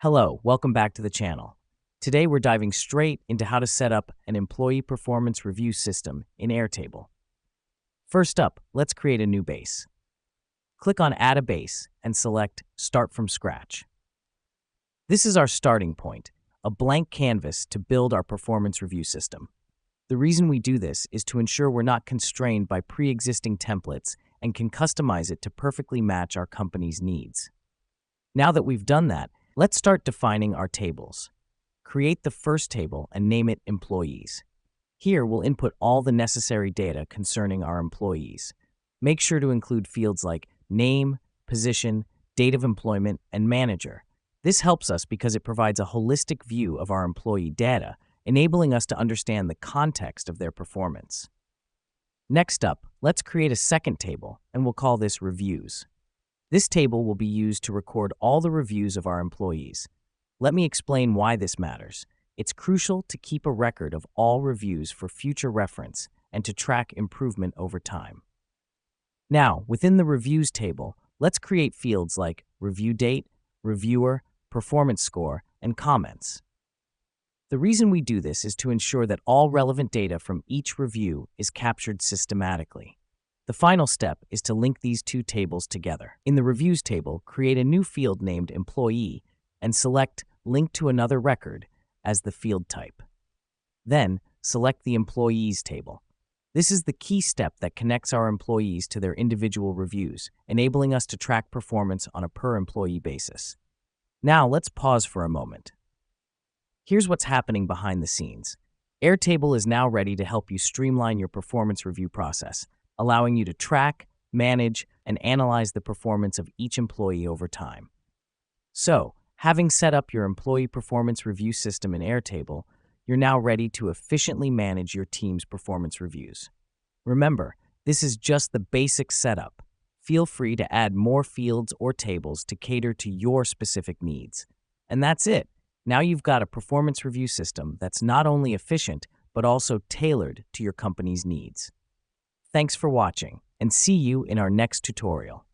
Hello, welcome back to the channel. Today we're diving straight into how to set up an employee performance review system in Airtable. First up, let's create a new base. Click on Add a Base and select Start from Scratch. This is our starting point, a blank canvas to build our performance review system. The reason we do this is to ensure we're not constrained by pre-existing templates and can customize it to perfectly match our company's needs. Now that we've done that, let's start defining our tables. Create the first table and name it Employees. Here, we'll input all the necessary data concerning our employees. Make sure to include fields like name, position, date of employment, and manager. This helps us because it provides a holistic view of our employee data, enabling us to understand the context of their performance. Next up, let's create a second table, and we'll call this Reviews. This table will be used to record all the reviews of our employees. Let me explain why this matters. It's crucial to keep a record of all reviews for future reference and to track improvement over time. Now, within the Reviews table, let's create fields like Review Date, Reviewer, Performance Score, and Comments. The reason we do this is to ensure that all relevant data from each review is captured systematically. The final step is to link these two tables together. In the Reviews table, create a new field named Employee and select Link to another record as the field type. Then, select the Employees table. This is the key step that connects our employees to their individual reviews, enabling us to track performance on a per-employee basis. Now, let's pause for a moment. Here's what's happening behind the scenes. Airtable is now ready to help you streamline your performance review process, allowing you to track, manage, and analyze the performance of each employee over time. So, having set up your employee performance review system in Airtable, you're now ready to efficiently manage your team's performance reviews. Remember, this is just the basic setup. Feel free to add more fields or tables to cater to your specific needs. And that's it. Now you've got a performance review system that's not only efficient, but also tailored to your company's needs. Thanks for watching, and see you in our next tutorial.